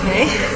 Okay.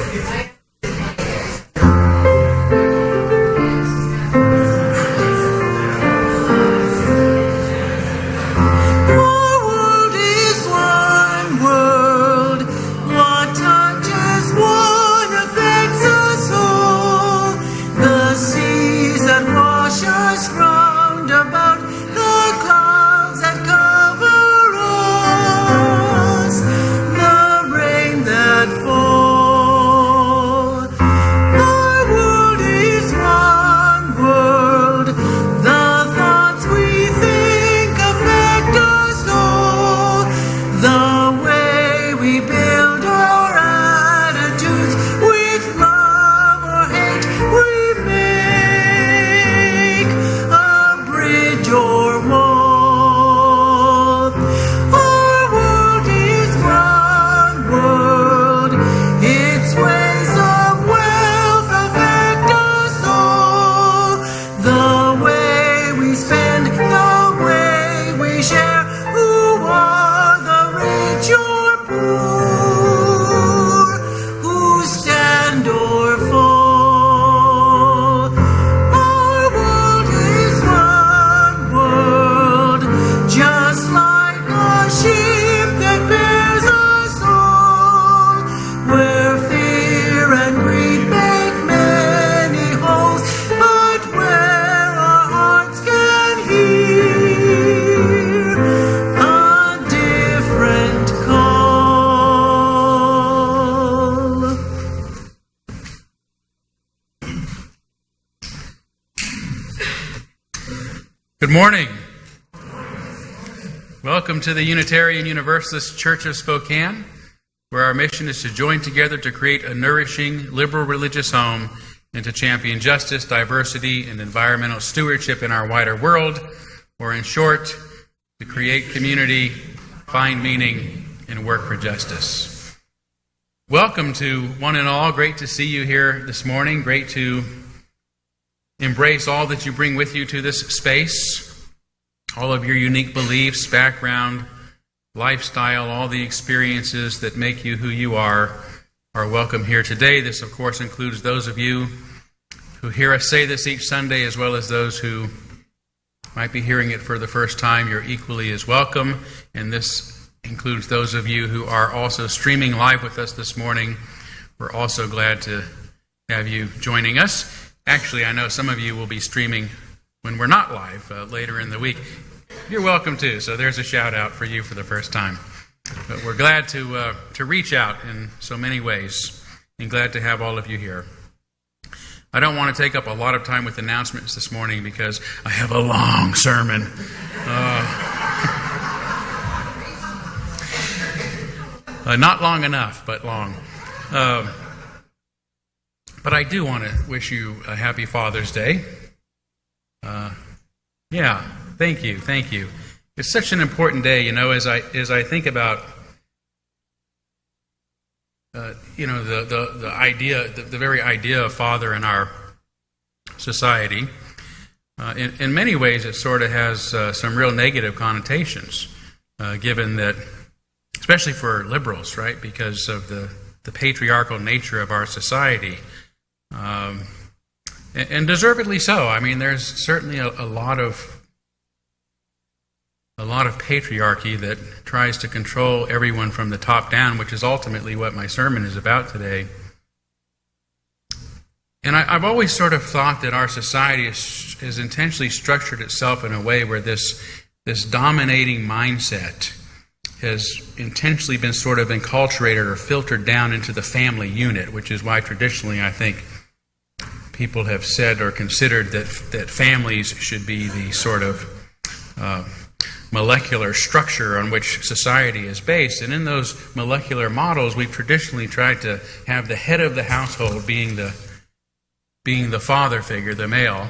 Good morning. Welcome to the Unitarian Universalist Church of Spokane, where our mission is to join together to create a nourishing, liberal religious home and to champion justice, diversity, and environmental stewardship in our wider world, or in short, to create community, find meaning, and work for justice. Welcome to one and all. Great to see you here this morning. Great to embrace all that you bring with you to this space, all of your unique beliefs, background, lifestyle, all the experiences that make you who you are welcome here today. This, of course, includes those of you who hear us say this each Sunday, as well as those who might be hearing it for the first time. You're equally as welcome, and this includes those of you who are also streaming live with us this morning. We're also glad to have you joining us. Actually, I know some of you will be streaming when we're not live later in the week. You're welcome too, so there's a shout out for you for the first time. But we're glad to reach out in so many ways, and glad to have all of you here. I don't want to take up a lot of time with announcements this morning because I have a long sermon. Not long enough, but long. But I do want to wish you a happy Father's Day. Thank you. It's such an important day, you know, as I think about, the idea, the very idea of father in our society. In many ways, it sort of has some real negative connotations, given that, especially for liberals, right, because of the patriarchal nature of our society. And deservedly so. I mean, there's certainly a lot of patriarchy that tries to control everyone from the top down, which is ultimately what my sermon is about today. And I've always sort of thought that our society has intentionally structured itself in a way where this dominating mindset has intentionally been sort of enculturated or filtered down into the family unit, which is why traditionally I think people have said or considered that families should be the sort of molecular structure on which society is based. And in those molecular models, we've traditionally tried to have the head of the household being the father figure, the male,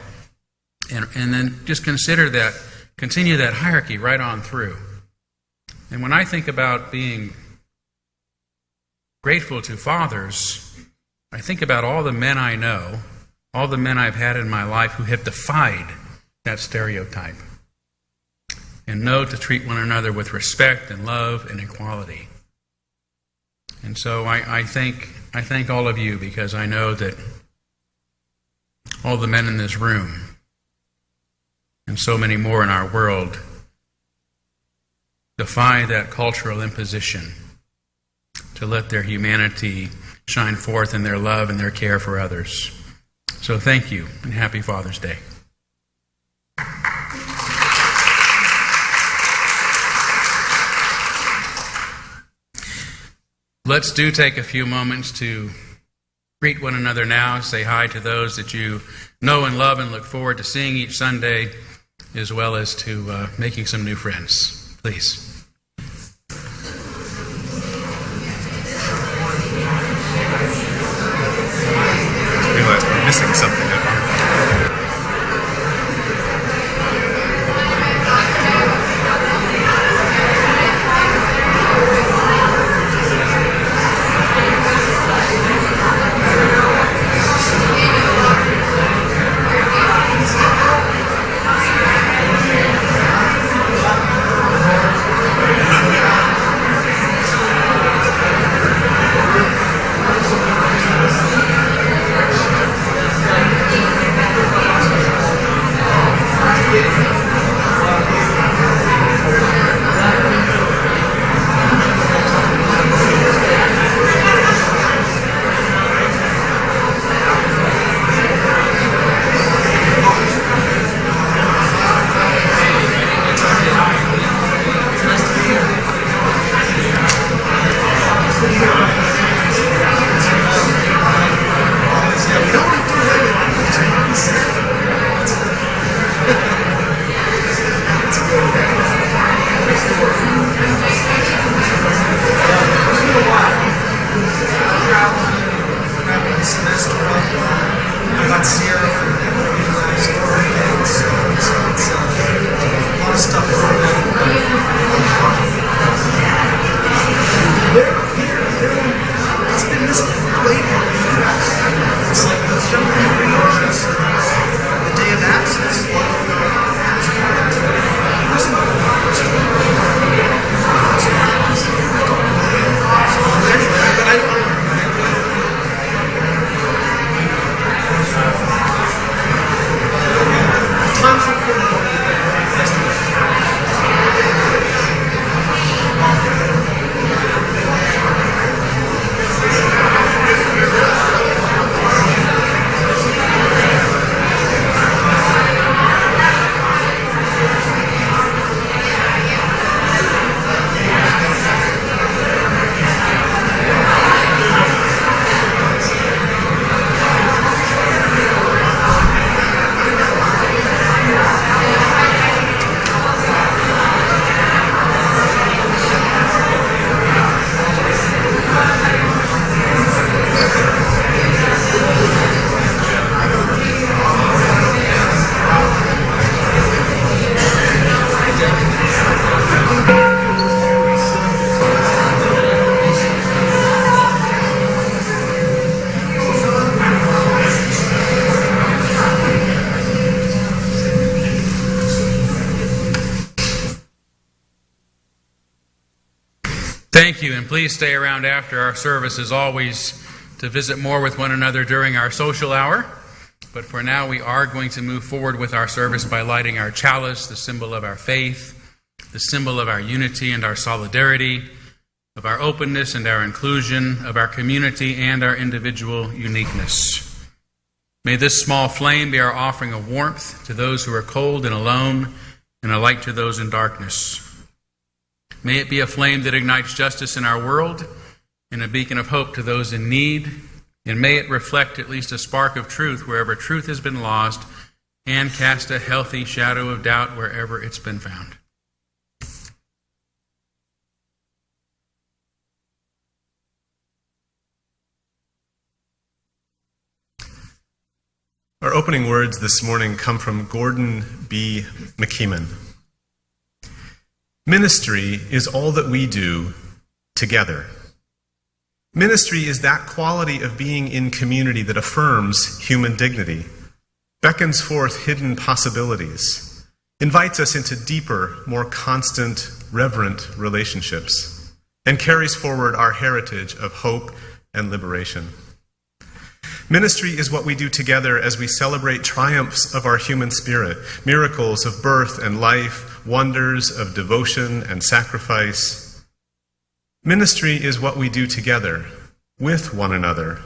and then just continue that hierarchy right on through. And when I think about being grateful to fathers, I think about all the men I know, all the men I've had in my life who have defied that stereotype and know to treat one another with respect and love and equality. And so I think I thank all of you because I know that all the men in this room and so many more in our world defy that cultural imposition to let their humanity shine forth in their love and their care for others. So thank you, and happy Father's Day. Let's take a few moments to greet one another now, say hi to those that you know and love and look forward to seeing each Sunday, as well as to making some new friends. Please. I realize we're missing something. Thank you, and please stay around after our service as always to visit more with one another during our social hour. But for now, we are going to move forward with our service by lighting our chalice, the symbol of our faith, the symbol of our unity and our solidarity, of our openness and our inclusion, of our community and our individual uniqueness. May this small flame be our offering of warmth to those who are cold and alone, and a light to those in darkness. May it be a flame that ignites justice in our world and a beacon of hope to those in need, and may it reflect at least a spark of truth wherever truth has been lost and cast a healthy shadow of doubt wherever it's been found. Our opening words this morning come from Gordon B. McKeeman. Ministry is all that we do together. Ministry is that quality of being in community that affirms human dignity, beckons forth hidden possibilities, invites us into deeper, more constant, reverent relationships, and carries forward our heritage of hope and liberation. Ministry is what we do together as we celebrate triumphs of our human spirit, miracles of birth and life, wonders of devotion and sacrifice. Ministry is what we do together, with one another,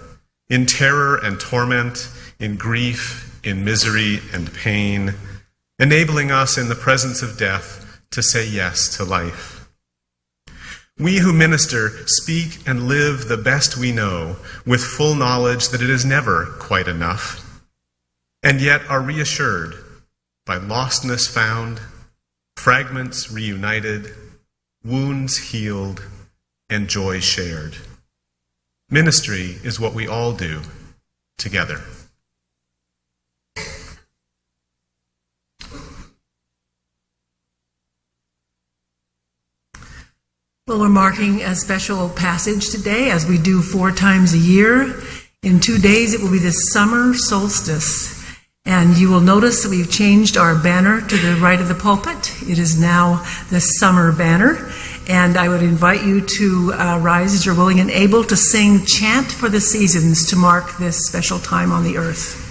in terror and torment, in grief, in misery and pain, enabling us in the presence of death to say yes to life. We who minister speak and live the best we know, with full knowledge that it is never quite enough, and yet are reassured by lostness found, fragments reunited, wounds healed, and joy shared. Ministry is what we all do together. Well, we're marking a special passage today, as we do 4 times a year. In 2 days, it will be the summer solstice. And you will notice that we've changed our banner to the right of the pulpit. It is now the summer banner. And I would invite you to rise as you're willing and able to sing Chant for the Seasons to mark this special time on the earth.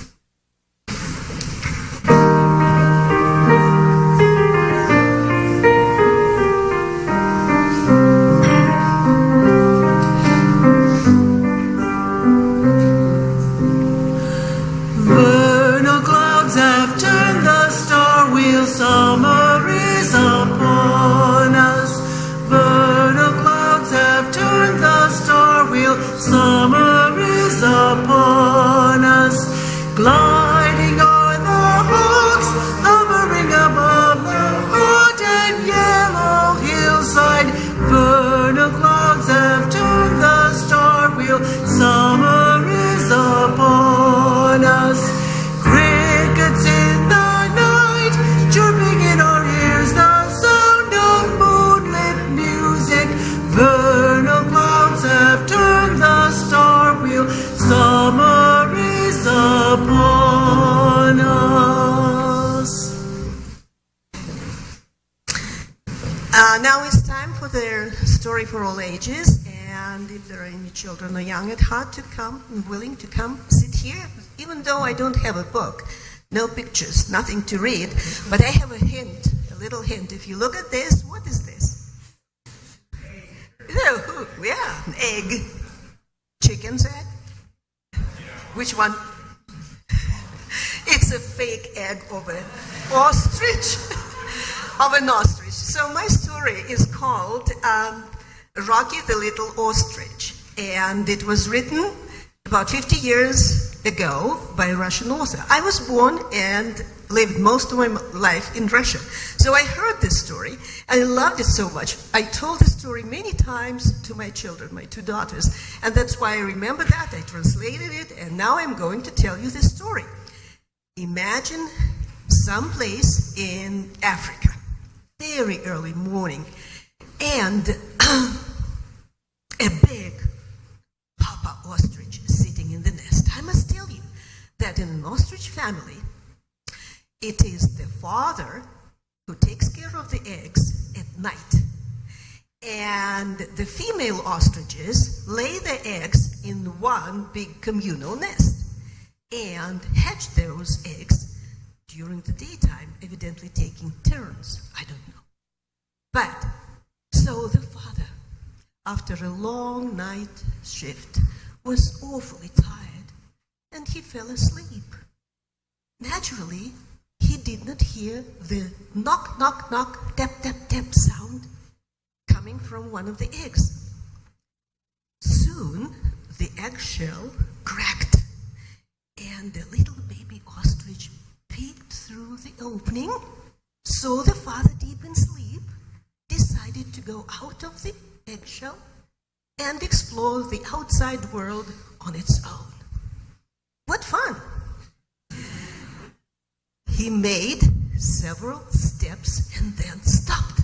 Gliding o'er the hawks, hovering above the hot and yellow hillside. Vernal clouds have turned the star wheel. Summer is upon us. Crickets in the night, chirping in our ears, the sound of moonlit music. Vernal clouds have turned the star wheel. Summer is upon us. Now it's time for the story for all ages, and if there are any children or young at heart to come and willing to come sit here, even though I don't have a book, no pictures, nothing to read, but I have a hint, a little hint. If you look at this, what is this? Yeah, an egg. Chicken's egg? Which one? It's a fake egg of an ostrich. Of an ostrich. So my story is called Rocky the Little Ostrich. And it was written about 50 years ago by a Russian author. I was born and lived most of my life in Russia. So I heard this story and I loved it so much. I told the story many times to my children, my 2 daughters. And that's why I remember that. I translated it, and now I'm going to tell you this story. Imagine someplace in Africa, very early morning, and a big papa ostrich sitting in the nest. I must tell you that in an ostrich family, it is the father who takes care of the eggs at night. And the female ostriches lay their eggs in one big communal nest and hatch those eggs during the daytime, evidently taking turns. I don't know. But, so the father, after a long night shift, was awfully tired, and he fell asleep. Naturally, he did not hear the knock, knock, knock, tap, tap, tap sound coming from one of the eggs. Soon, the eggshell cracked, and the little baby ostrich peeked through the opening. So the father, deep in sleep, decided to go out of the eggshell and explore the outside world on its own. What fun! He made several steps and then stopped.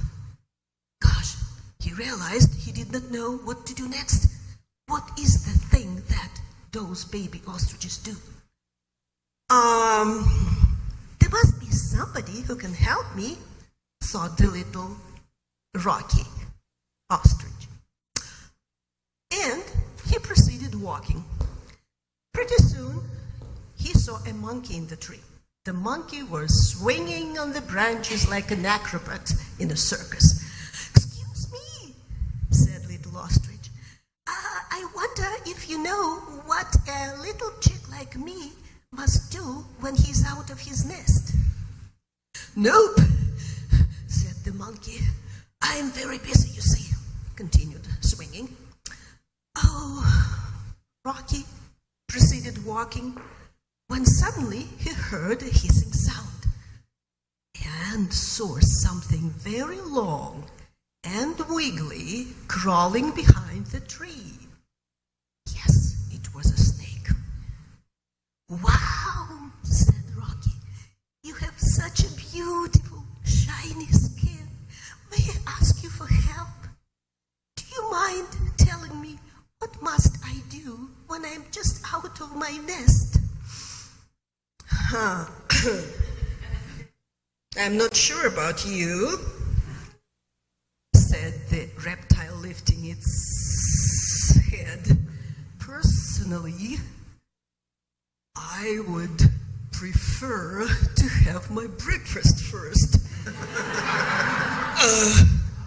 Gosh, he realized he did not know what to do next. What is the thing that those baby ostriches do? There must be somebody who can help me, thought the little Rocky ostrich. And he proceeded walking. Pretty soon, he saw a monkey in the tree. The monkey was swinging on the branches like an acrobat in a circus. "Excuse me," said little Ostrich. "I wonder if you know what a little chick like me must do when he's out of his nest." "Nope," said the monkey. "I'm very busy, you see," continued swinging. Rocky proceeded walking when suddenly he heard a hissing sound and saw something very long and wiggly crawling behind the tree. Yes, it was a snake. "Wow," said Rocky, "you have such a beautiful, shiny skin. May I ask you for help? Do you mind telling me what must I do when I'm just out of my nest?" "I'm not sure about you," said the reptile, lifting its head. "Personally, I would prefer to have my breakfast first.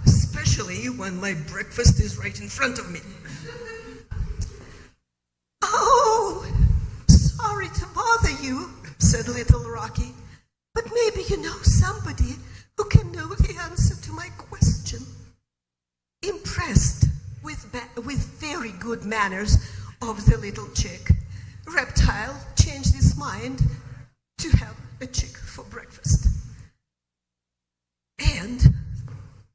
Especially when my breakfast is right in front of me." "Oh, sorry to bother you," said little Rocky, "but maybe you know somebody who can know the answer to my question." Impressed with very good manners of the little chick, Reptile changed his mind to have a chick for breakfast. And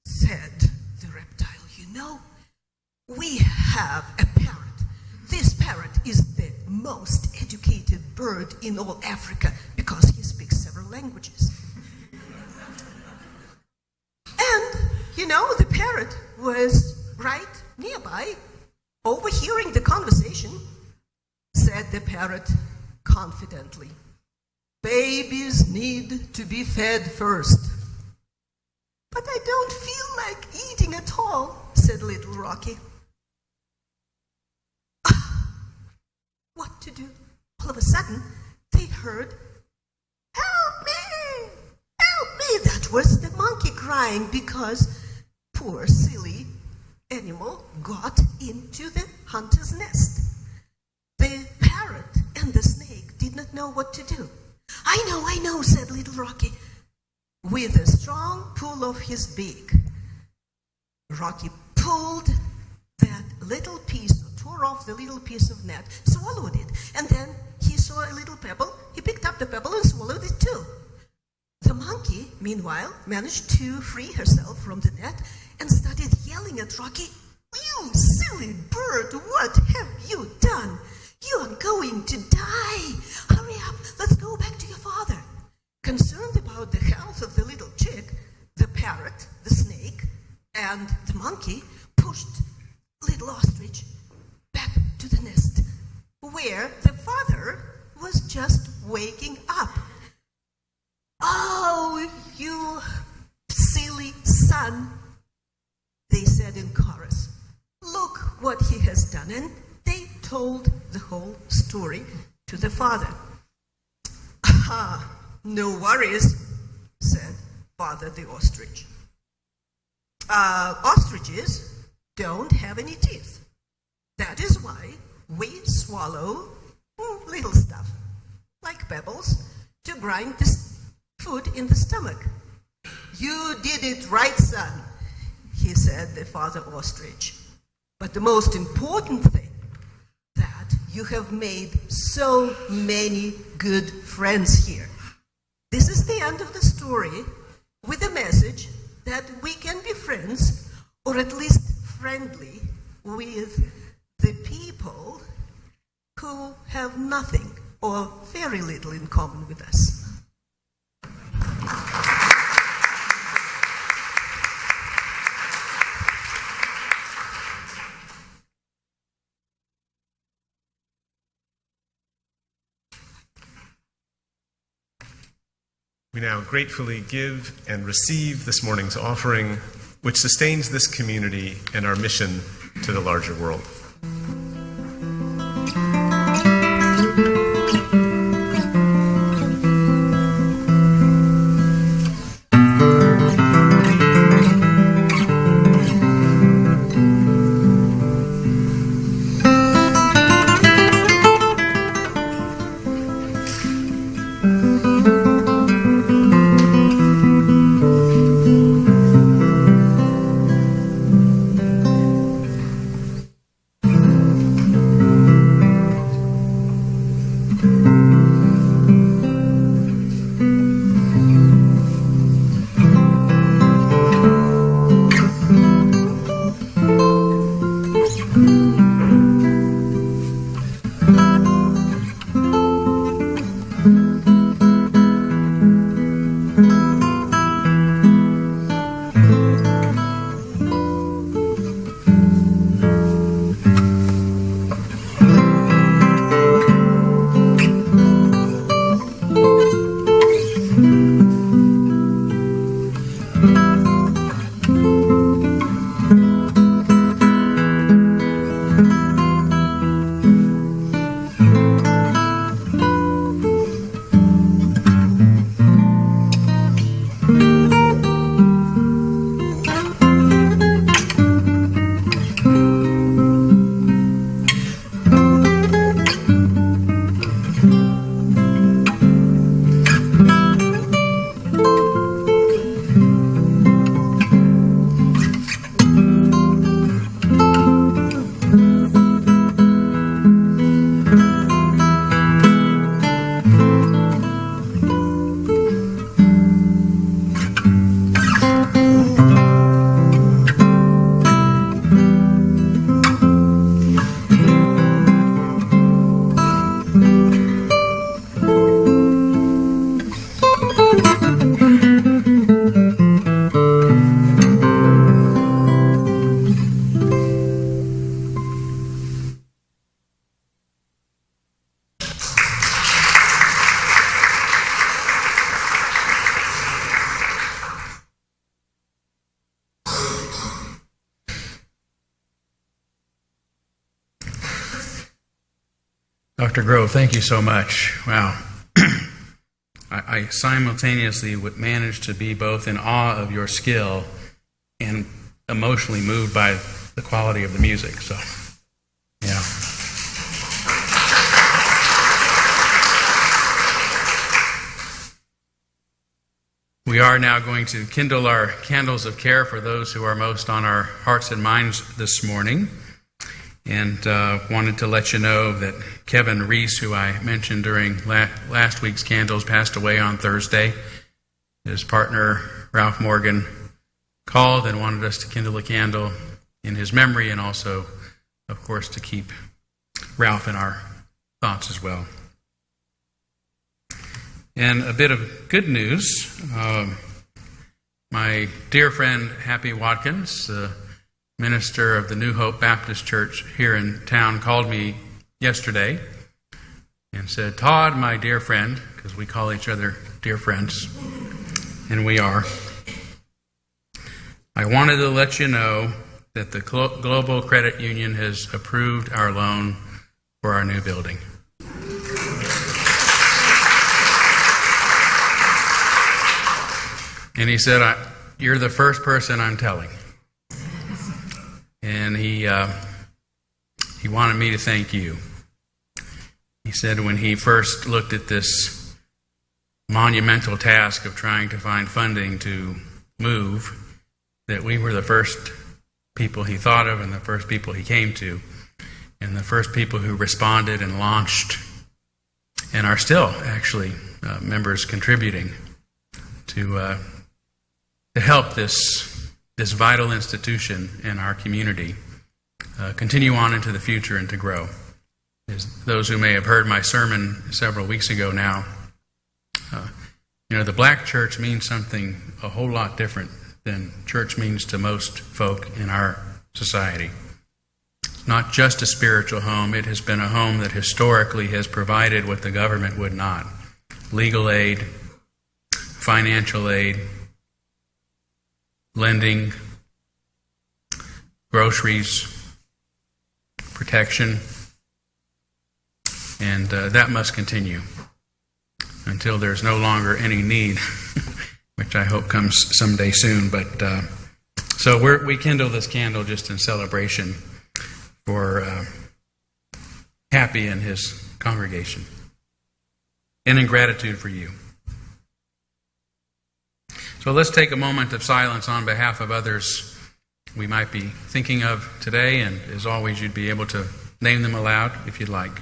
said the reptile, "You know, we have a parrot. This parrot is the most educated bird in all Africa because he speaks several languages." And, you know, the parrot was right nearby, overhearing the conversation. Said the parrot confidently, "Babies need to be fed first." "But I don't feel like eating at all," said little Rocky. What to do? All of a sudden, they heard, "Help me! Help me!" That was the monkey crying because poor silly animal got into the hunter's nest. The parrot and the snake did not know what to do. I know, said little Rocky. With a strong pull of his beak, Rocky pulled that little piece, tore off the little piece of net, swallowed it, and then he saw a little pebble. He picked up the pebble and swallowed it too. The monkey, meanwhile, managed to free herself from the net and started yelling at Rocky, "You silly bird, what have you done? You're going to die. Hurry up, let's go back to your father." Concerned about the health of the little chick, the parrot, the snake, and the monkey pushed little Ostrich back to the nest, where the father was just waking up. "Oh, you silly son," they said in chorus. "Look what he has done." And they told the whole story to the father. "Aha, no worries," said Father the Ostrich. Ostriches don't have any teeth. That is why we swallow little stuff, like pebbles, to grind the food in the stomach. "You did it right, son," he said, the Father Ostrich. "But the most important thing, that you have made so many good friends here." This is the end of the story, with a message that we can be friends, or at least friendly, with the people who have nothing or very little in common with us. We now gratefully give and receive this morning's offering, which sustains this community and our mission to the larger world. Dr. Grove, thank you so much. Wow. I simultaneously would manage to be both in awe of your skill and emotionally moved by the quality of the music. So, yeah. We are now going to kindle our candles of care for those who are most on our hearts and minds this morning. And wanted to let you know that Kevin Reese, who I mentioned during last week's candles, passed away on Thursday. His partner, Ralph Morgan, called and wanted us to kindle a candle in his memory and also, of course, to keep Ralph in our thoughts as well. And a bit of good news. My dear friend, Happy Watkins, minister of the New Hope Baptist Church here in town, called me yesterday and said, "Todd, my dear friend," because we call each other dear friends, and we are, "I wanted to let you know that the Global Credit Union has approved our loan for our new building." And he said, "You're the first person I'm telling." And he wanted me to thank you. He said when he first looked at this monumental task of trying to find funding to move, that we were the first people he thought of and the first people he came to, and the first people who responded and launched, and are still actually members contributing to help this vital institution in our community continue on into the future and to grow. As those who may have heard my sermon several weeks ago now, the black church means something a whole lot different than church means to most folk in our society. It's not just a spiritual home. It has been a home that historically has provided what the government would not: legal aid, financial aid, lending, groceries, protection, And that must continue until there's no longer any need, which I hope comes someday soon. But so we kindle this candle just in celebration for Happy and his congregation, and in gratitude for you. So let's take a moment of silence on behalf of others we might be thinking of today, and as always, you'd be able to name them aloud if you'd like.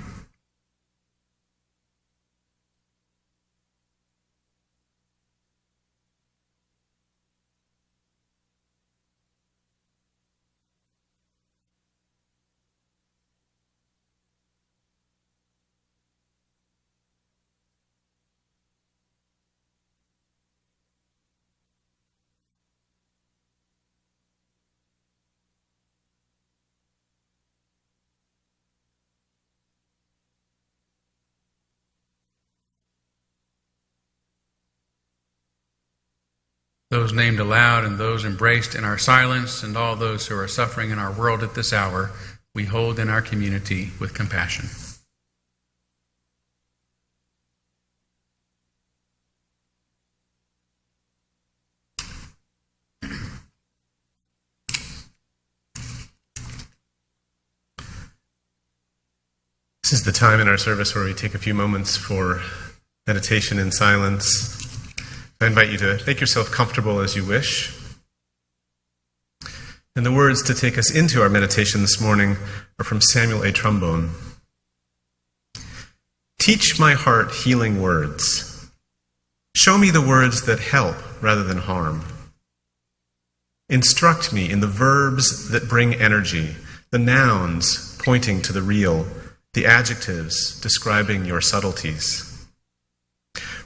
Those named aloud and those embraced in our silence, and all those who are suffering in our world at this hour, we hold in our community with compassion. This is the time in our service where we take a few moments for meditation in silence. I invite you to make yourself comfortable as you wish. And the words to take us into our meditation this morning are from Samuel A. Trombone. Teach my heart healing words. Show me the words that help rather than harm. Instruct me in the verbs that bring energy, the nouns pointing to the real, the adjectives describing your subtleties.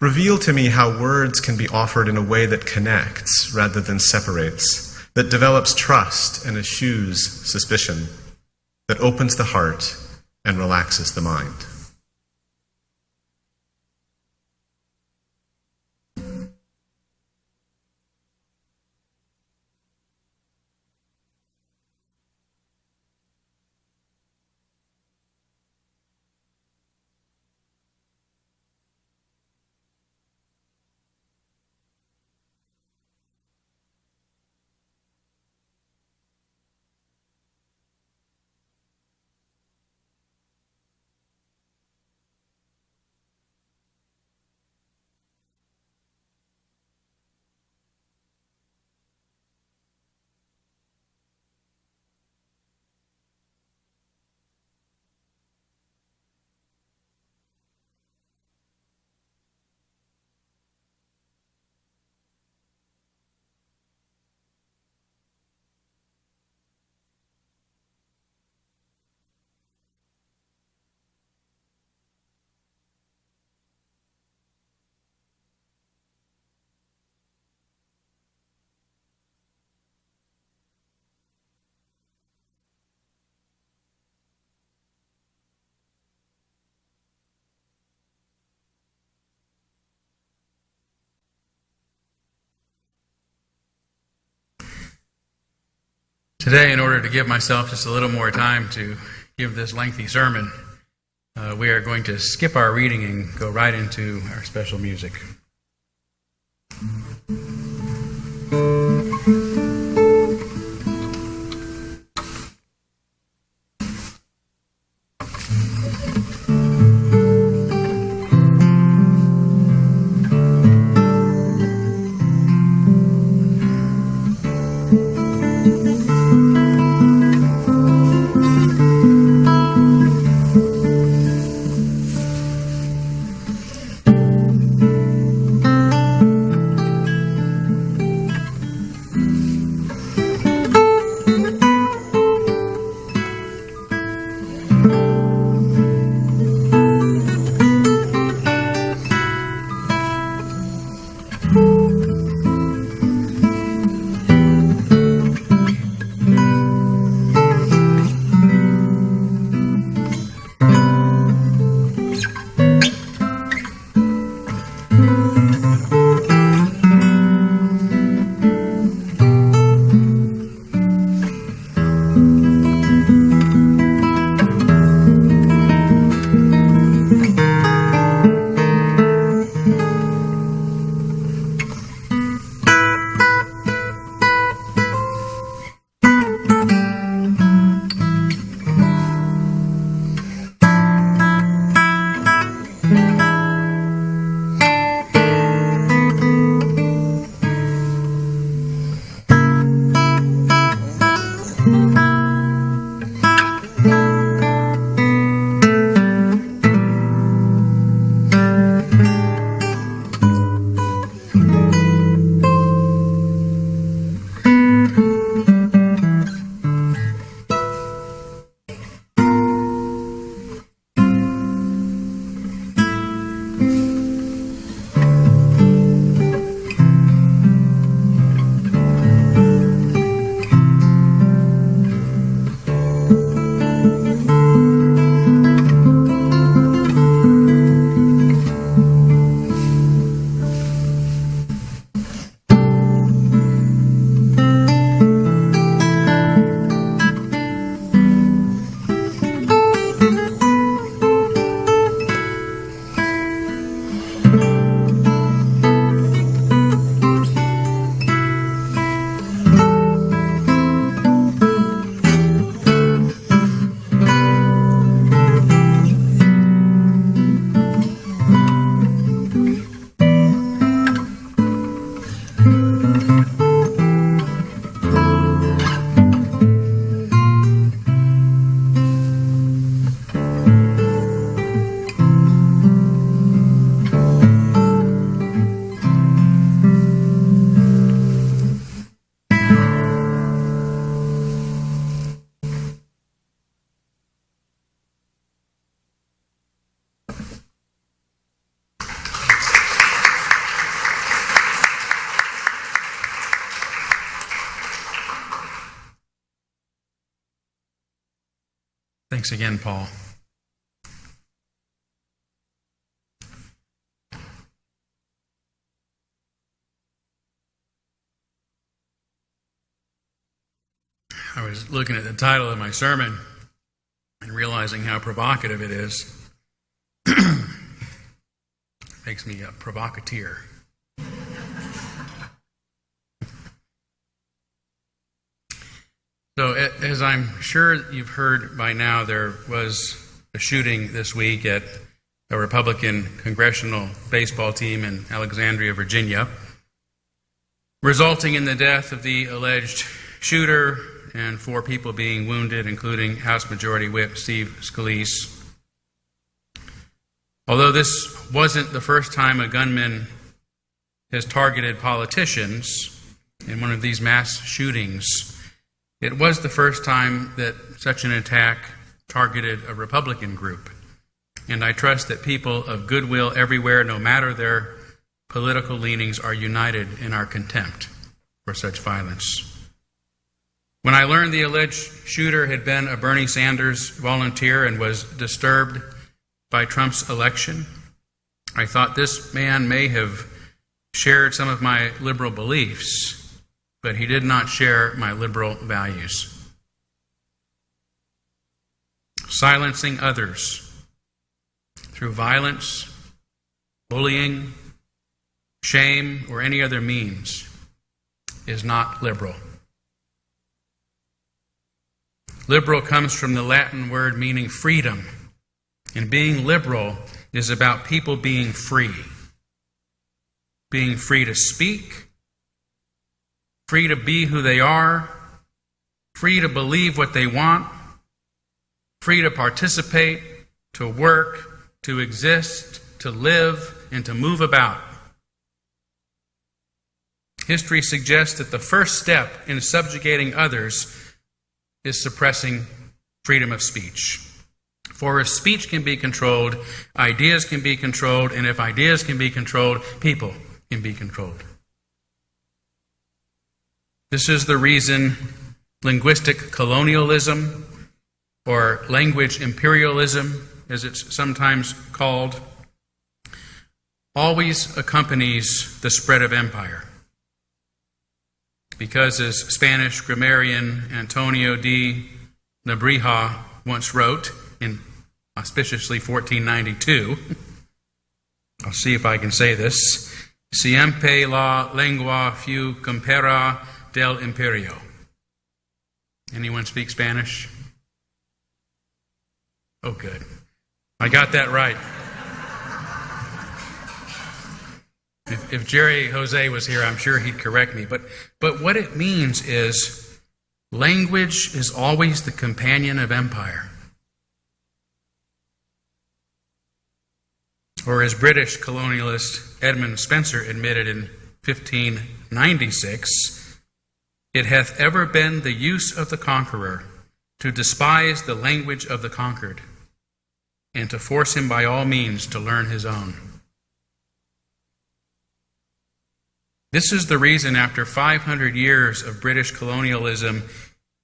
Reveal to me how words can be offered in a way that connects rather than separates, that develops trust and eschews suspicion, that opens the heart and relaxes the mind. Today, in order to give myself just a little more time to give this lengthy sermon, we are going to skip our reading and go right into our special music. Thanks again, Paul. I was looking at the title of my sermon and realizing how provocative it is. Makes me a provocateur. So, as I'm sure you've heard by now, there was a shooting this week at a Republican congressional baseball team in Alexandria, Virginia, resulting in the death of the alleged shooter and 4 people being wounded, including House Majority Whip Steve Scalise. Although this wasn't the first time a gunman has targeted politicians in one of these mass shootings, it was the first time that such an attack targeted a Republican group. And I trust that people of goodwill everywhere, no matter their political leanings, are united in our contempt for such violence. When I learned the alleged shooter had been a Bernie Sanders volunteer and was disturbed by Trump's election, I thought this man may have shared some of my liberal beliefs, but he did not share my liberal values. Silencing others through violence, bullying, shame, or any other means is not liberal. Liberal comes from the Latin word meaning freedom, and being liberal is about people being free. Being free to speak, free to be who they are, free to believe what they want, free to participate, to work, to exist, to live, and to move about. History suggests that the first step in subjugating others is suppressing freedom of speech. For if speech can be controlled, ideas can be controlled, and if ideas can be controlled, people can be controlled. This is the reason linguistic colonialism, or language imperialism, as it's sometimes called, always accompanies the spread of empire. Because, as Spanish grammarian Antonio de Nebrija once wrote in auspiciously 1492, I'll see if I can say this, siempre la lengua fu campera del imperio. Anyone speak Spanish? Oh, good. I got that right. If Jerry Jose was here, I'm sure he'd correct me. But what it means is language is always the companion of empire. Or as British colonialist Edmund Spencer admitted in 1596, it hath ever been the use of the conqueror to despise the language of the conquered, and to force him by all means to learn his own. This is the reason, after 500 years of British colonialism,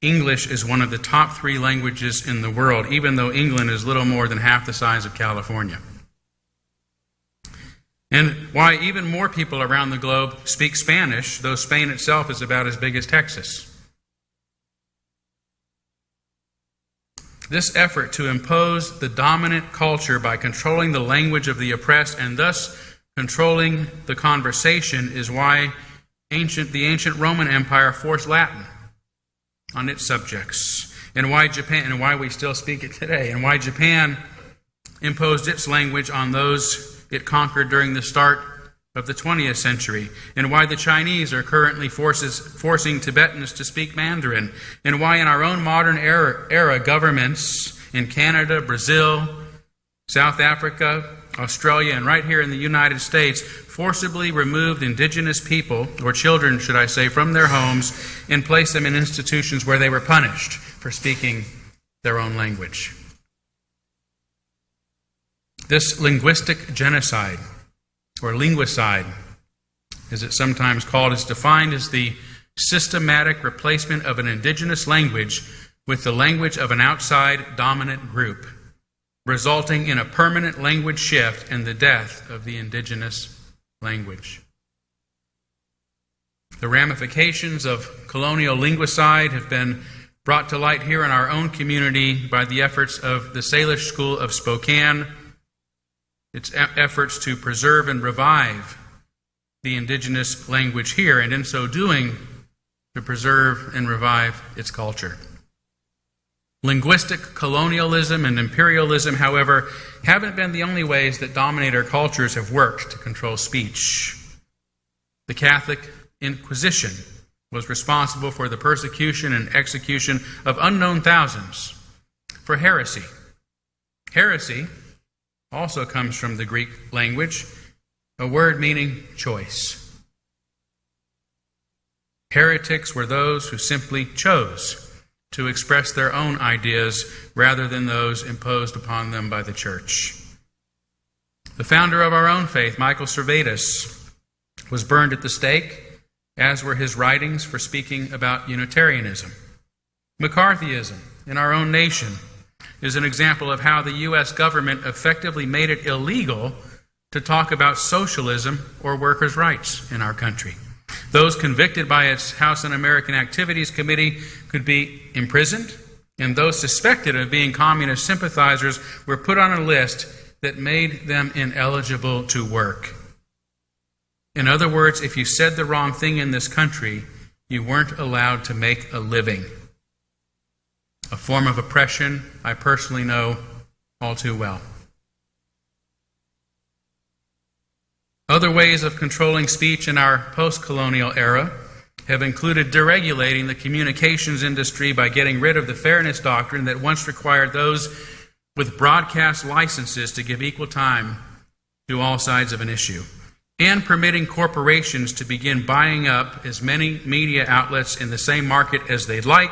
English is one of the top 3 languages in the world, even though England is little more than half the size of California. And why even more people around the globe speak Spanish, though Spain itself is about as big as Texas. This effort to impose the dominant culture by controlling the language of the oppressed and thus controlling the conversation is why the ancient Roman Empire forced Latin on its subjects, and why we still speak it today, and why Japan imposed its language on those it conquered during the start of the 20th century, and why the Chinese are currently forcing Tibetans to speak Mandarin, and why in our own modern era governments in Canada, Brazil, South Africa, Australia, and right here in the United States forcibly removed indigenous people, or children should I say, from their homes and placed them in institutions where they were punished for speaking their own language. This linguistic genocide, or linguicide, as it's sometimes called, is defined as the systematic replacement of an indigenous language with the language of an outside dominant group, resulting in a permanent language shift and the death of the indigenous language. The ramifications of colonial linguicide have been brought to light here in our own community by the efforts of the Salish School of Spokane, its efforts to preserve and revive the indigenous language here, and in so doing, to preserve and revive its culture. Linguistic colonialism and imperialism, however, haven't been the only ways that dominator cultures have worked to control speech. The Catholic Inquisition was responsible for the persecution and execution of unknown thousands for heresy. Heresy also comes from the Greek language, a word meaning choice. Heretics were those who simply chose to express their own ideas rather than those imposed upon them by the church. The founder of our own faith, Michael Servetus, was burned at the stake, as were his writings for speaking about Unitarianism. McCarthyism in our own nation is an example of how the U.S. government effectively made it illegal to talk about socialism or workers' rights in our country. Those convicted by its House Un-American Activities Committee could be imprisoned, and those suspected of being communist sympathizers were put on a list that made them ineligible to work. In other words, if you said the wrong thing in this country, you weren't allowed to make a living. A form of oppression I personally know all too well. Other ways of controlling speech in our post-colonial era have included deregulating the communications industry by getting rid of the fairness doctrine that once required those with broadcast licenses to give equal time to all sides of an issue, and permitting corporations to begin buying up as many media outlets in the same market as they'd like.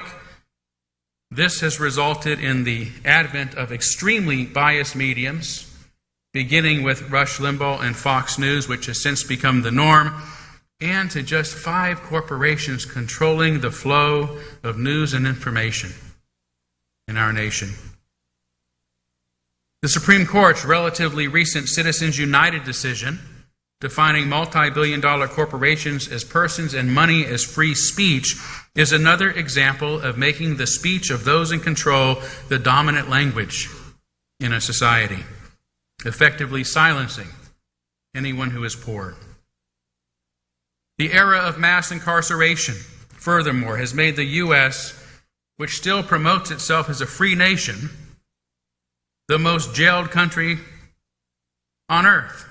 This has resulted in the advent of extremely biased mediums, beginning with Rush Limbaugh and Fox News, which has since become the norm, and to just 5 corporations controlling the flow of news and information in our nation. The Supreme Court's relatively recent Citizens United decision, defining multi-billion-dollar corporations as persons and money as free speech, is another example of making the speech of those in control the dominant language in a society, effectively silencing anyone who is poor. The era of mass incarceration, furthermore, has made the U.S., which still promotes itself as a free nation, the most jailed country on earth,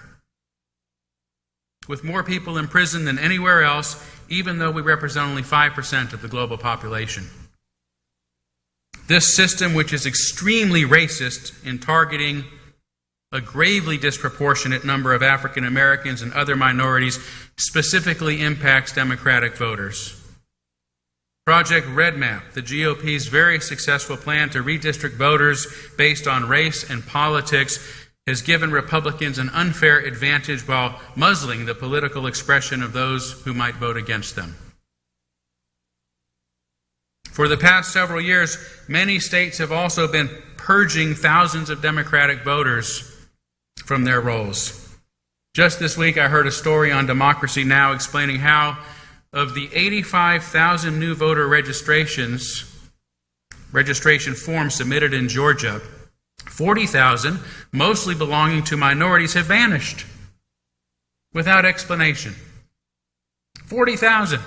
with more people in prison than anywhere else, even though we represent only 5% of the global population. This system, which is extremely racist in targeting a gravely disproportionate number of African Americans and other minorities, specifically impacts Democratic voters. Project Red Map, the GOP's very successful plan to redistrict voters based on race and politics, has given Republicans an unfair advantage while muzzling the political expression of those who might vote against them. For the past several years, many states have also been purging thousands of Democratic voters from their rolls. Just this week, I heard a story on Democracy Now! Explaining how, of the 85,000 new voter registration forms submitted in Georgia, 40,000, mostly belonging to minorities, have vanished without explanation. 40,000.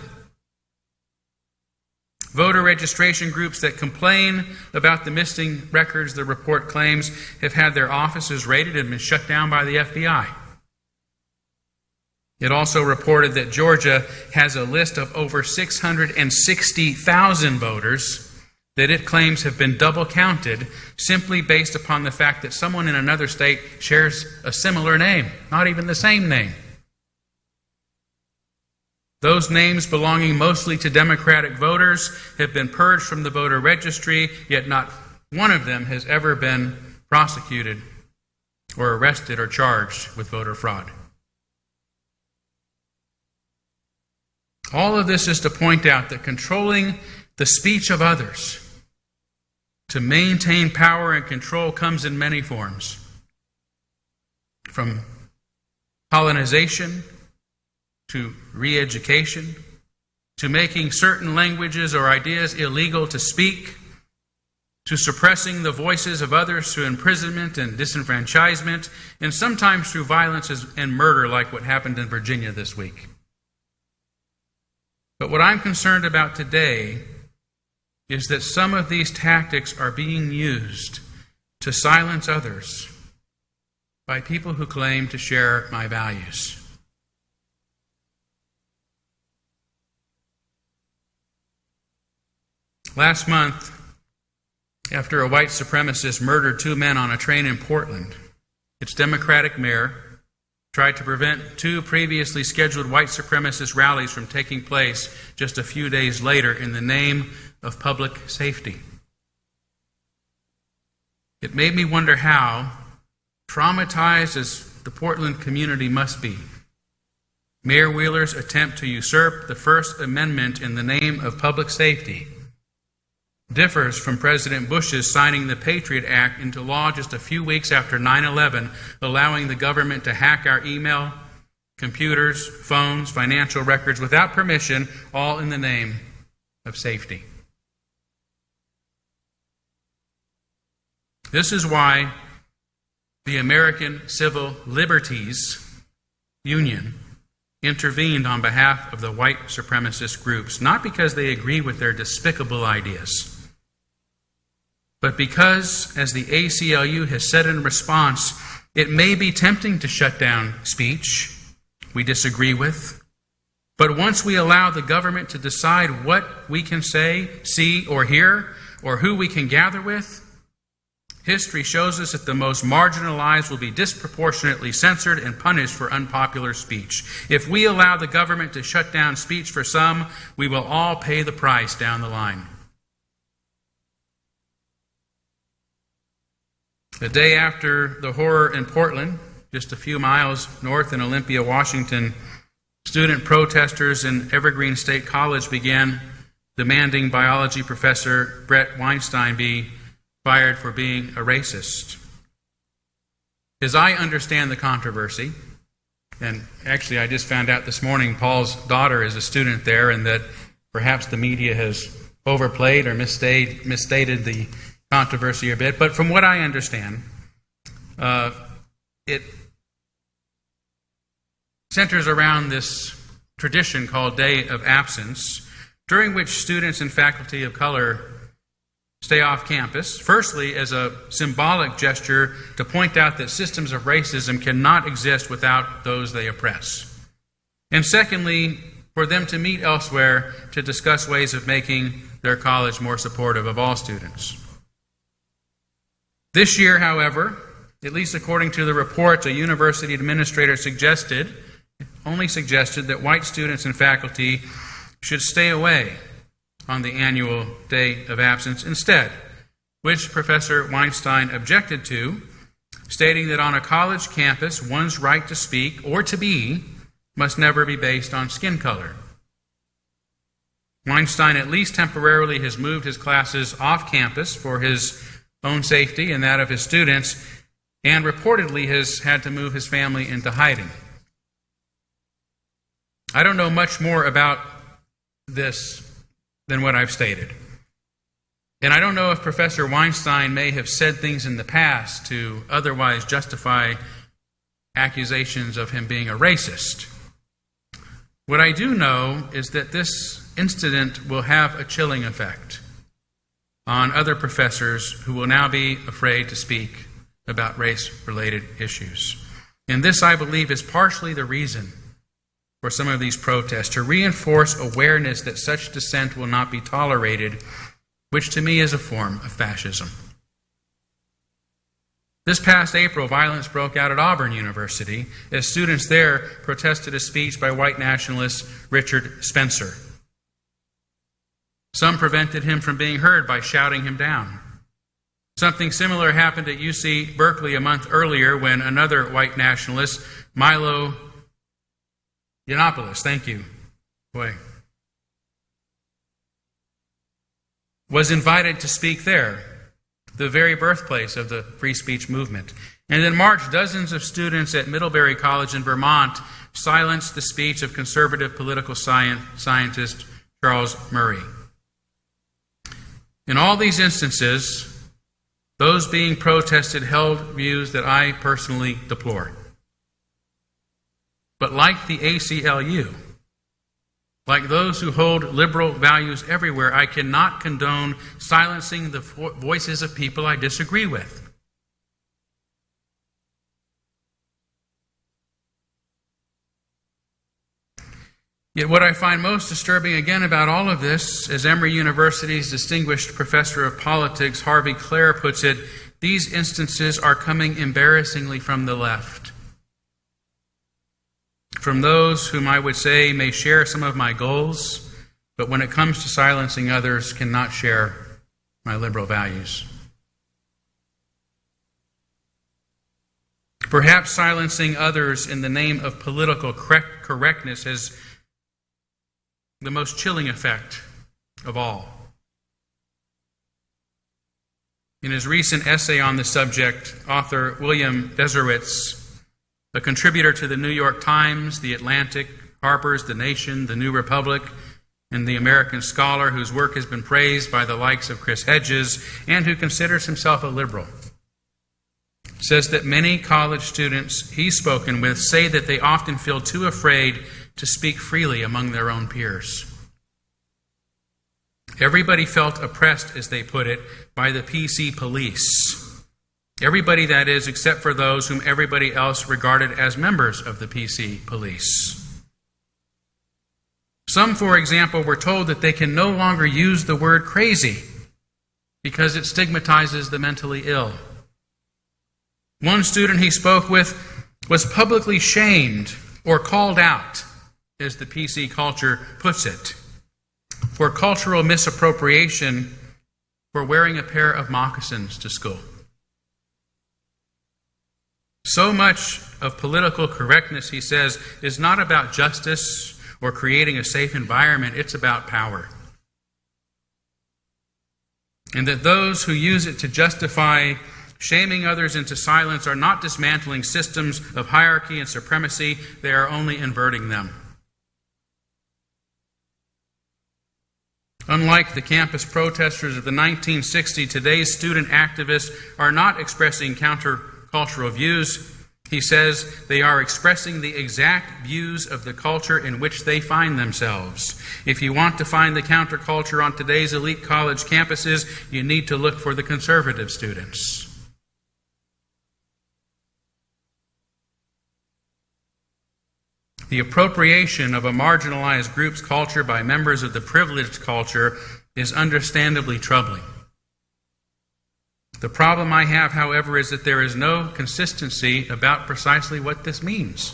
Voter registration groups that complain about the missing records, the report claims, have had their offices raided and been shut down by the FBI. It also reported that Georgia has a list of over 660,000 voters that it claims have been double counted simply based upon the fact that someone in another state shares a similar name, not even the same name. Those names belonging mostly to Democratic voters have been purged from the voter registry, yet not one of them has ever been prosecuted or arrested or charged with voter fraud. All of this is to point out that controlling the speech of others to maintain power and control comes in many forms, from colonization to re-education, to making certain languages or ideas illegal to speak, to suppressing the voices of others through imprisonment and disenfranchisement, and sometimes through violence and murder like what happened in Virginia this week. But what I'm concerned about today is that some of these tactics are being used to silence others by people who claim to share my values. Last month, after a white supremacist murdered 2 men on a train in Portland, its Democratic mayor tried to prevent 2 previously scheduled white supremacist rallies from taking place just a few days later in the name of public safety. It made me wonder how, traumatized as the Portland community must be, Mayor Wheeler's attempt to usurp the First Amendment in the name of public safety differs from President Bush's signing the Patriot Act into law just a few weeks after 9/11, allowing the government to hack our email, computers, phones, financial records without permission, all in the name of safety. This is why the American Civil Liberties Union intervened on behalf of the white supremacist groups, not because they agree with their despicable ideas, but because, as the ACLU has said in response, it may be tempting to shut down speech we disagree with, but once we allow the government to decide what we can say, see, or hear, or who we can gather with, history shows us that the most marginalized will be disproportionately censored and punished for unpopular speech. If we allow the government to shut down speech for some, we will all pay the price down the line. The day after the horror in Portland, just a few miles north in Olympia, Washington, student protesters in Evergreen State College began demanding biology professor Brett Weinstein be fired for being a racist. As I understand the controversy, and actually I just found out this morning Paul's daughter is a student there, and that perhaps the media has overplayed or misstated the controversy a bit, but from what I understand, it centers around this tradition called Day of Absence, during which students and faculty of color stay off campus, firstly as a symbolic gesture to point out that systems of racism cannot exist without those they oppress, and secondly, for them to meet elsewhere to discuss ways of making their college more supportive of all students. This year, however, at least according to the reports, a university administrator only suggested that white students and faculty should stay away on the annual Day of Absence instead, which Professor Weinstein objected to, stating that on a college campus, one's right to speak or to be must never be based on skin color. Weinstein, at least temporarily, has moved his classes off campus for his own safety and that of his students, and reportedly has had to move his family into hiding. I don't know much more about this than what I've stated. And I don't know if Professor Weinstein may have said things in the past to otherwise justify accusations of him being a racist. What I do know is that this incident will have a chilling effect on other professors who will now be afraid to speak about race-related issues. And this, I believe, is partially the reason for some of these protests, to reinforce awareness that such dissent will not be tolerated, which to me is a form of fascism. This past April, violence broke out at Auburn University as students there protested a speech by white nationalist Richard Spencer. Some prevented him from being heard by shouting him down. Something similar happened at UC Berkeley a month earlier when another white nationalist, Milo Yiannopoulos, was invited to speak there. the very birthplace of the free speech movement. And in March, dozens of students at Middlebury College in Vermont silenced the speech of conservative political scientist Charles Murray. In all these instances, those being protested held views that I personally deplore. But like the ACLU, like those who hold liberal values everywhere, I cannot condone silencing the voices of people I disagree with. Yet what I find most disturbing again about all of this, as Emory University's distinguished professor of politics, Harvey Clare, puts it, these instances are coming embarrassingly from the left. From those whom I would say may share some of my goals, but when it comes to silencing others, cannot share my liberal values. Perhaps silencing others in the name of political correctness has the most chilling effect of all. In his recent essay on the subject, author William Deserwitz, a contributor to the New York Times, The Atlantic, Harper's, The Nation, The New Republic, and The American Scholar, whose work has been praised by the likes of Chris Hedges, and who considers himself a liberal, says that many college students he's spoken with say that they often feel too afraid to speak freely among their own peers. Everybody felt oppressed, as they put it, by the PC police. Everybody, that is, except for those whom everybody else regarded as members of the PC police. Some, for example, were told that they can no longer use the word crazy because it stigmatizes the mentally ill. One student he spoke with was publicly shamed or called out, as the PC culture puts it, for cultural misappropriation for wearing a pair of moccasins to school. So much of political correctness, he says, is not about justice or creating a safe environment, it's about power. And that those who use it to justify shaming others into silence are not dismantling systems of hierarchy and supremacy, they are only inverting them. Unlike the campus protesters of the 1960s, today's student activists are not expressing countercultural views. He says they are expressing the exact views of the culture in which they find themselves. If you want to find the counterculture on today's elite college campuses, you need to look for the conservative students. The appropriation of a marginalized group's culture by members of the privileged culture is understandably troubling. The problem I have, however, is that there is no consistency about precisely what this means.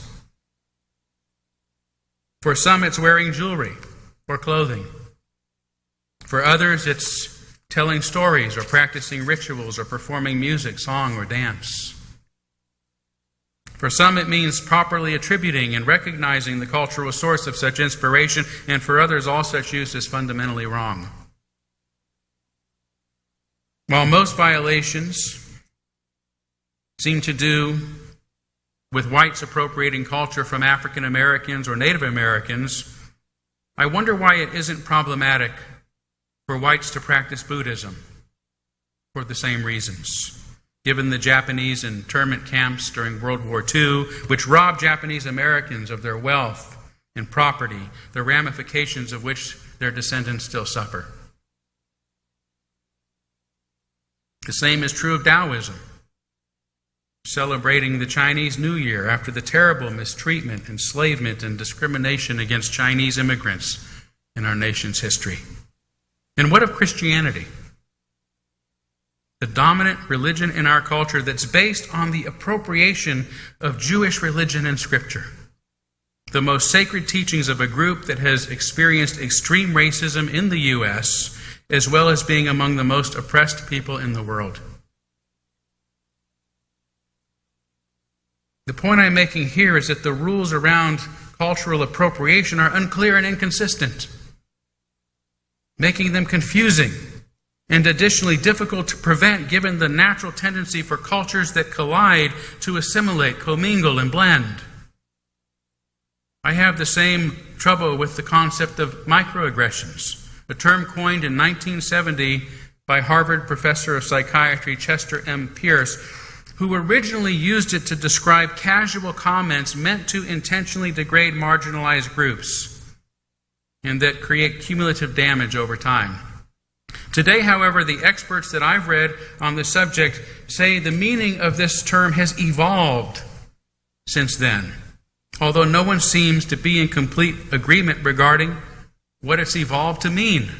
For some, it's wearing jewelry or clothing. For others, it's telling stories or practicing rituals or performing music, song, or dance. For some, it means properly attributing and recognizing the cultural source of such inspiration, and for others, all such use is fundamentally wrong. While most violations seem to do with whites appropriating culture from African Americans or Native Americans, I wonder why it isn't problematic for whites to practice Buddhism for the same reasons. Given the Japanese internment camps during World War II, which robbed Japanese Americans of their wealth and property, the ramifications of which their descendants still suffer. The same is true of Taoism, celebrating the Chinese New Year after the terrible mistreatment, enslavement, and discrimination against Chinese immigrants in our nation's history. And what of Christianity? The dominant religion in our culture that's based on the appropriation of Jewish religion and Scripture. The most sacred teachings of a group that has experienced extreme racism in the U.S., as well as being among the most oppressed people in the world. The point I'm making here is that the rules around cultural appropriation are unclear and inconsistent, making them confusing and additionally difficult to prevent given the natural tendency for cultures that collide to assimilate, commingle, and blend. I have the same trouble with the concept of microaggressions, a term coined in 1970 by Harvard professor of psychiatry Chester M. Pierce, who originally used it to describe casual comments meant to intentionally degrade marginalized groups and that create cumulative damage over time. Today, however, the experts that I've read on the subject say the meaning of this term has evolved since then, although no one seems to be in complete agreement regarding what it's evolved to mean.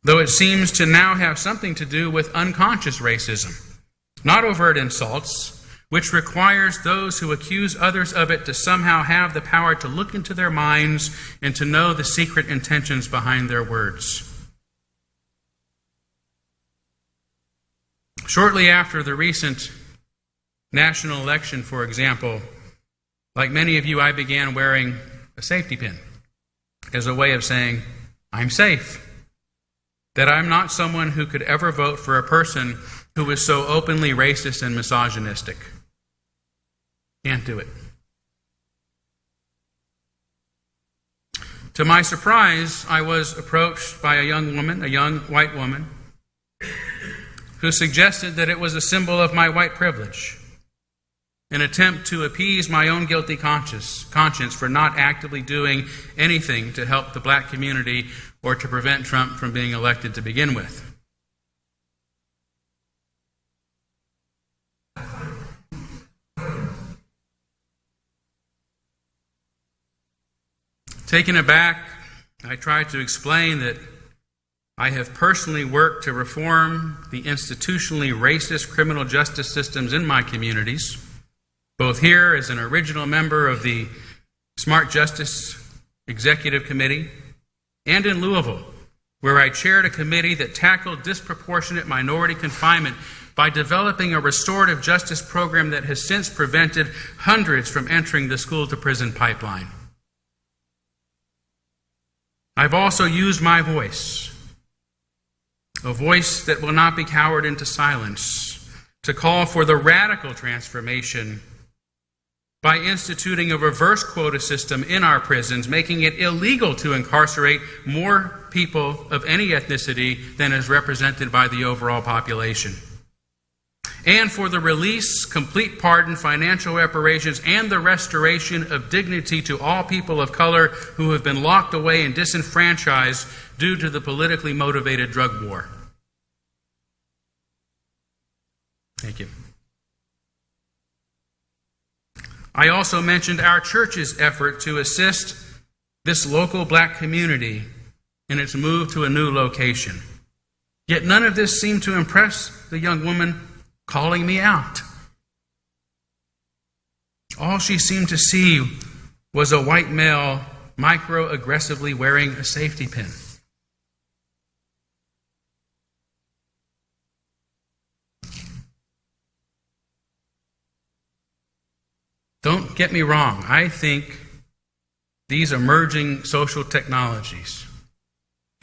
Though it seems to now have something to do with unconscious racism, not overt insults, which requires those who accuse others of it to somehow have the power to look into their minds and to know the secret intentions behind their words. Shortly after the recent national election, for example, like many of you, I began wearing a safety pin as a way of saying, I'm safe. That I'm not someone who could ever vote for a person who is so openly racist and misogynistic. Can't do it. To my surprise, I was approached by a young woman, a young white woman, who suggested that it was a symbol of my white privilege, an attempt to appease my own guilty conscience for not actively doing anything to help the black community or to prevent Trump from being elected to begin with. Taken aback, I tried to explain that I have personally worked to reform the institutionally racist criminal justice systems in my communities, both here as an original member of the Smart Justice Executive Committee and in Louisville, where I chaired a committee that tackled disproportionate minority confinement by developing a restorative justice program that has since prevented hundreds from entering the school-to-prison pipeline. I've also used my voice, a voice that will not be cowered into silence, to call for the radical transformation by instituting a reverse quota system in our prisons, making it illegal to incarcerate more people of any ethnicity than is represented by the overall population. And for the release, complete pardon, financial reparations, and the restoration of dignity to all people of color who have been locked away and disenfranchised due to the politically motivated drug war. Thank you. I also mentioned our church's effort to assist this local black community in its move to a new location. Yet none of this seemed to impress the young woman calling me out. All she seemed to see was a white male micro-aggressively wearing a safety pin. Don't get me wrong, I think these emerging social technologies,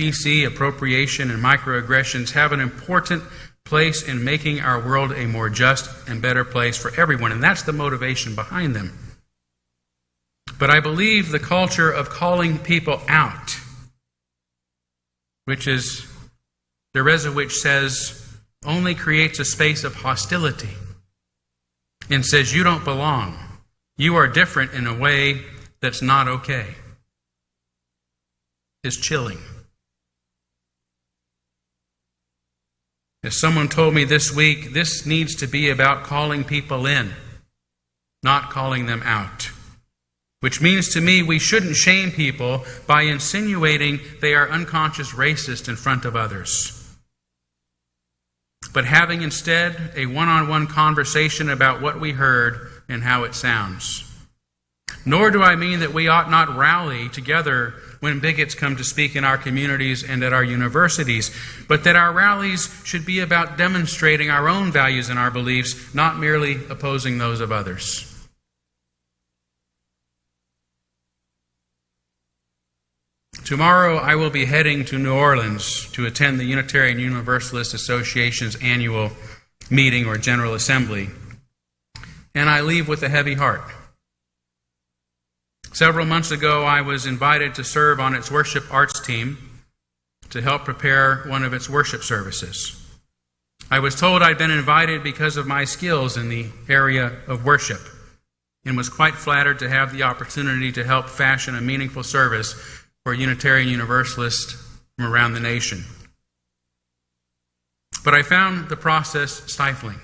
PC, appropriation, and microaggressions have an important place in making our world a more just and better place for everyone, and that's the motivation behind them. But I believe the culture of calling people out, which is the which says only creates a space of hostility and says you don't belong. You are different in a way that's not okay. Is chilling. As someone told me this week, this needs to be about calling people in, not calling them out. Which means to me we shouldn't shame people by insinuating they are unconscious racist in front of others. But having instead a one-on-one conversation about what we heard and how it sounds. Nor do I mean that we ought not rally together when bigots come to speak in our communities and at our universities, but that our rallies should be about demonstrating our own values and our beliefs, not merely opposing those of others. Tomorrow I will be heading to New Orleans to attend the Unitarian Universalist Association's annual meeting or General Assembly, and I leave with a heavy heart. Several months ago, I was invited to serve on its worship arts team to help prepare one of its worship services. I was told I'd been invited because of my skills in the area of worship, and was quite flattered to have the opportunity to help fashion a meaningful service for Unitarian Universalists from around the nation. But I found the process stifling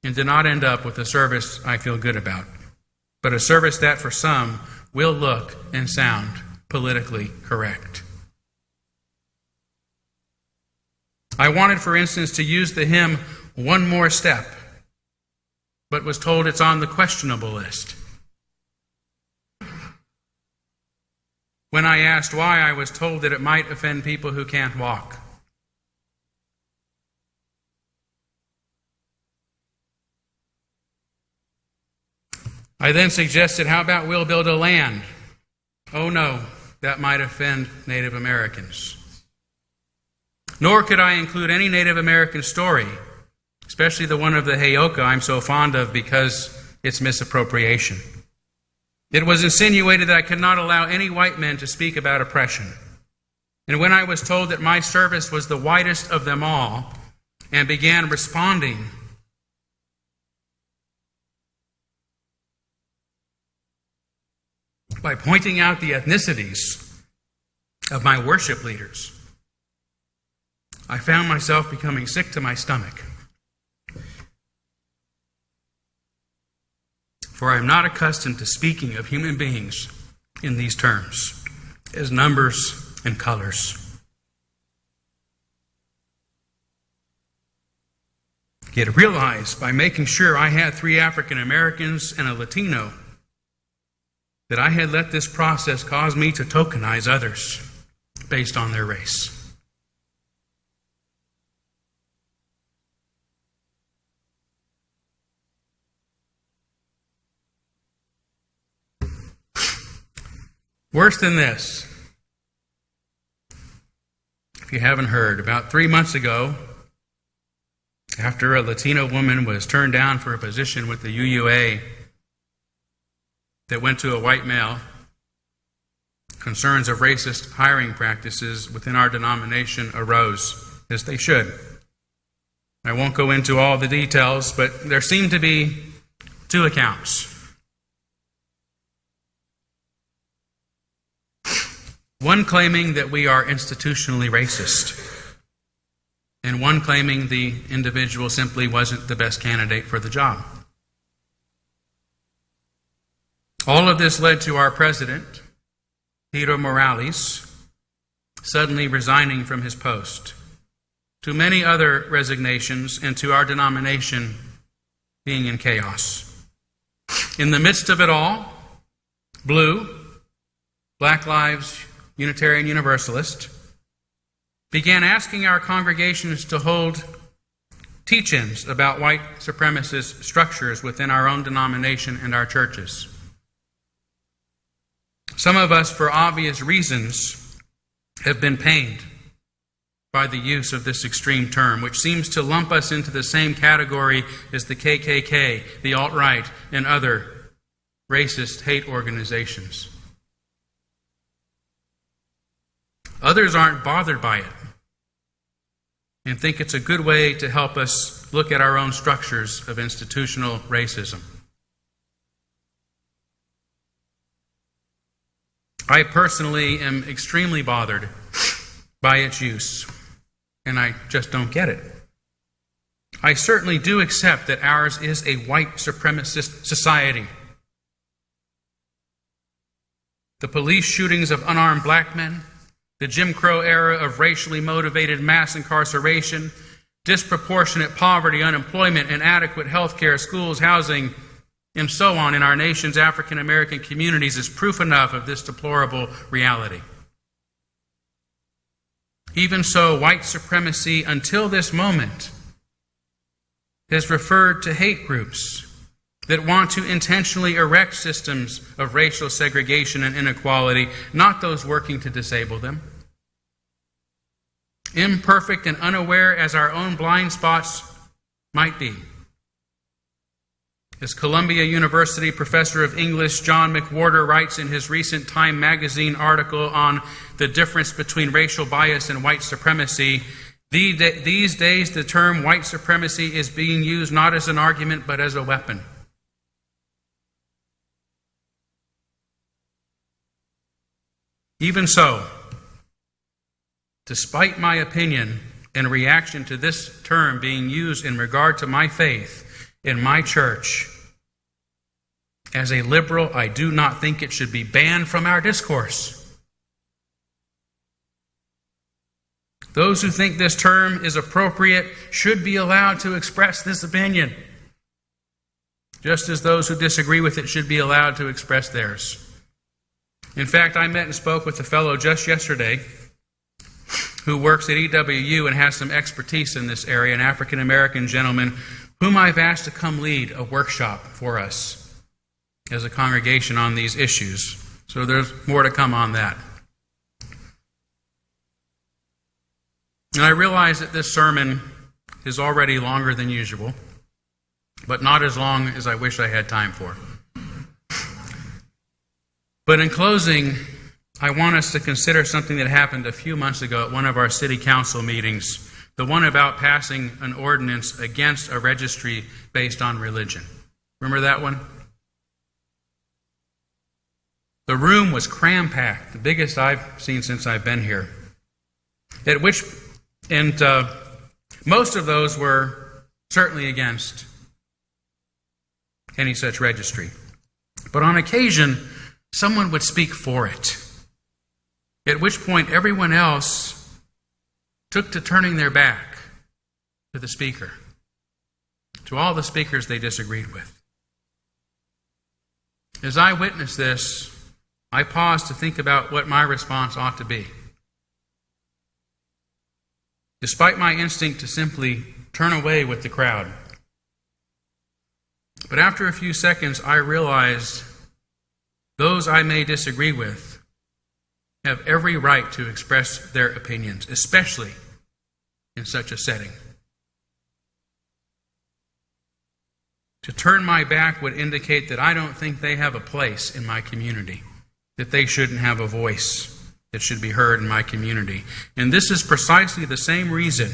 and did not end up with a service I feel good about, but a service that for some will look and sound politically correct. I wanted, for instance, to use the hymn "One More Step," but was told it's on the questionable list. When I asked why, I was told that it might offend people who can't walk. I then suggested, how about we'll build a land? Oh no, that might offend Native Americans. Nor could I include any Native American story, especially the one of the Heyoka I'm so fond of because it's misappropriation. It was insinuated that I could not allow any white men to speak about oppression. And when I was told that my service was the whitest of them all, and began responding by pointing out the ethnicities of my worship leaders, I found myself becoming sick to my stomach. For I am not accustomed to speaking of human beings in these terms, as numbers and colors. Yet realized by making sure I had 3 African Americans and a Latino that I had let this process cause me to tokenize others based on their race. Worse than this, if you haven't heard, about 3 months ago, after a Latino woman was turned down for a position with the UUA that went to a white male, concerns of racist hiring practices within our denomination arose, as they should. I won't go into all the details, but there seem to be 2 accounts. One claiming that we are institutionally racist, and one claiming the individual simply wasn't the best candidate for the job. All of this led to our president, Peter Morales, suddenly resigning from his post, to many other resignations, and to our denomination being in chaos. In the midst of it all, Blue, Black Lives Unitarian Universalist, began asking our congregations to hold teach-ins about white supremacist structures within our own denomination and our churches. Some of us, for obvious reasons, have been pained by the use of this extreme term, which seems to lump us into the same category as the KKK, the alt-right, and other racist hate organizations. Others aren't bothered by it and think it's a good way to help us look at our own structures of institutional racism. I personally am extremely bothered by its use, and I just don't get it. I certainly do accept that ours is a white supremacist society. The police shootings of unarmed black men, the Jim Crow era of racially motivated mass incarceration, disproportionate poverty, unemployment, inadequate health care, schools, housing, and so on in our nation's African American communities is proof enough of this deplorable reality. Even so, white supremacy, until this moment, has referred to hate groups that want to intentionally erect systems of racial segregation and inequality, not those working to disable them. Imperfect and unaware as our own blind spots might be. As Columbia University professor of English John McWhorter writes in his recent Time magazine article on the difference between racial bias and white supremacy, these days the term white supremacy is being used not as an argument but as a weapon. Even so, despite my opinion and reaction to this term being used in regard to my faith in my church, as a liberal, I do not think it should be banned from our discourse. Those who think this term is appropriate should be allowed to express this opinion, just as those who disagree with it should be allowed to express theirs. In fact, I met and spoke with a fellow just yesterday who works at EWU and has some expertise in this area, an African-American gentleman whom I've asked to come lead a workshop for us as a congregation on these issues. So there's more to come on that. And I realize that this sermon is already longer than usual, but not as long as I wish I had time for. But in closing, I want us to consider something that happened a few months ago at one of our city council meetings, the one about passing an ordinance against a registry based on religion. Remember that one? The room was cram-packed, the biggest I've seen since I've been here. Most of those were certainly against any such registry. But on occasion, someone would speak for it, at which point everyone else took to turning their back to the speaker, to all the speakers they disagreed with. As I witnessed this, I paused to think about what my response ought to be. Despite my instinct to simply turn away with the crowd. But after a few seconds, I realized those I may disagree with have every right to express their opinions, especially in such a setting. To turn my back would indicate that I don't think they have a place in my community, that they shouldn't have a voice that should be heard in my community. And this is precisely the same reason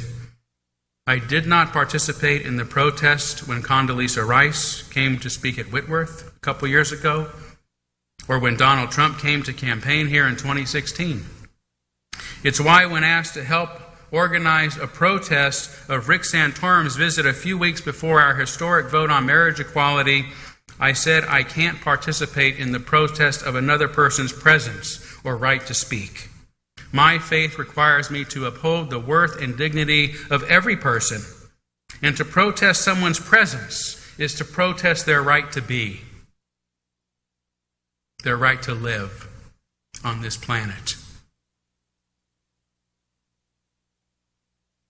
I did not participate in the protest when Condoleezza Rice came to speak at Whitworth a couple years ago, or when Donald Trump came to campaign here in 2016. It's why when asked to help organize a protest of Rick Santorum's visit a few weeks before our historic vote on marriage equality, I said I can't participate in the protest of another person's presence or right to speak. My faith requires me to uphold the worth and dignity of every person, and to protest someone's presence is to protest their right to be, their right to live on this planet.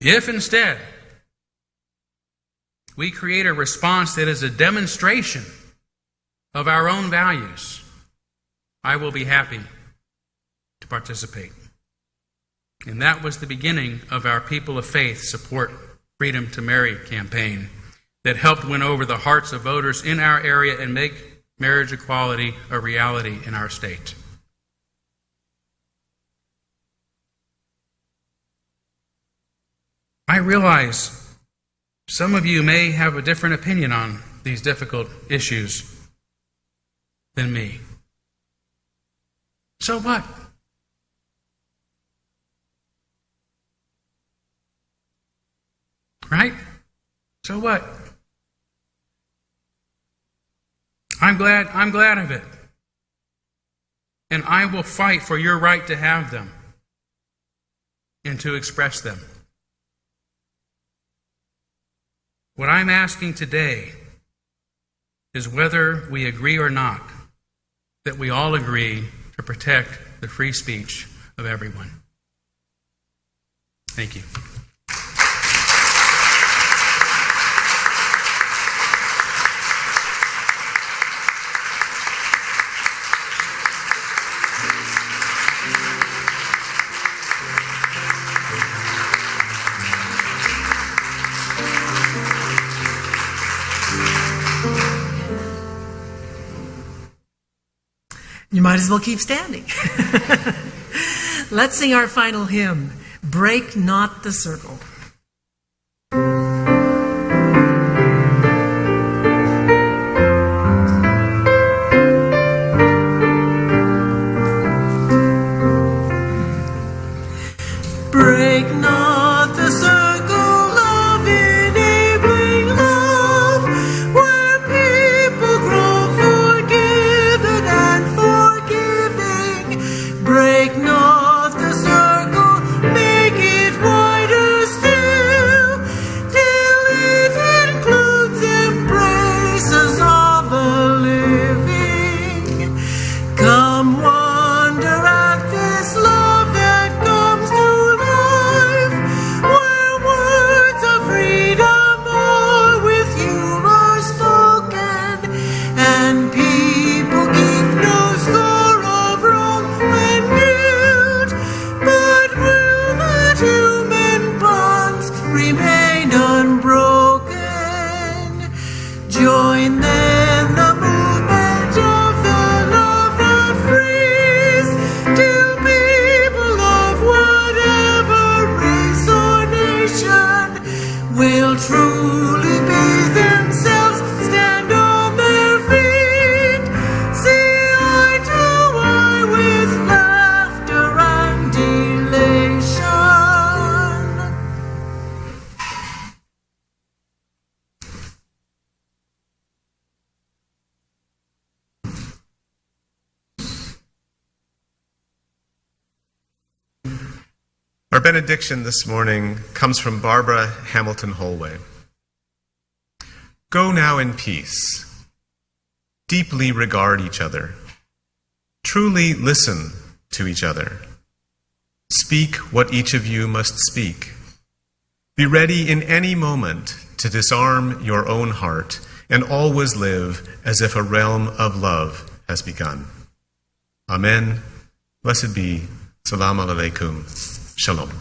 If instead we create a response that is a demonstration of our own values, I will be happy to participate. And that was the beginning of our People of Faith Support Freedom to Marry campaign that helped win over the hearts of voters in our area and make marriage equality a reality in our state. I realize some of you may have a different opinion on these difficult issues than me. So what? Right? So what? I'm glad of it. And I will fight for your right to have them and to express them. What I'm asking today is whether we agree or not, that we all agree to protect the free speech of everyone. Thank you. You might as well keep standing. Let's sing our final hymn, Break Not the Circle. Break not the circle of enabling love, where people grow forgiven and forgiving. Break not the circle, make it wider still, till it includes embraces of the living. Come wonder at this love that comes to life, where words of freedom are with humor spoken, and people keep no score of wrong and guilt, but will that human bonds remain unbroken? Join then the movement of the love that frees, till people of whatever race or nation will truly be themselves, stand on their feet, see eye to eye with laughter and elation. Our benediction this morning comes from Barbara Hamilton Holway. Go now in peace. Deeply regard each other. Truly listen to each other. Speak what each of you must speak. Be ready in any moment to disarm your own heart and always live as if a realm of love has begun. Amen. Blessed be. Salam alaikum. Shalom.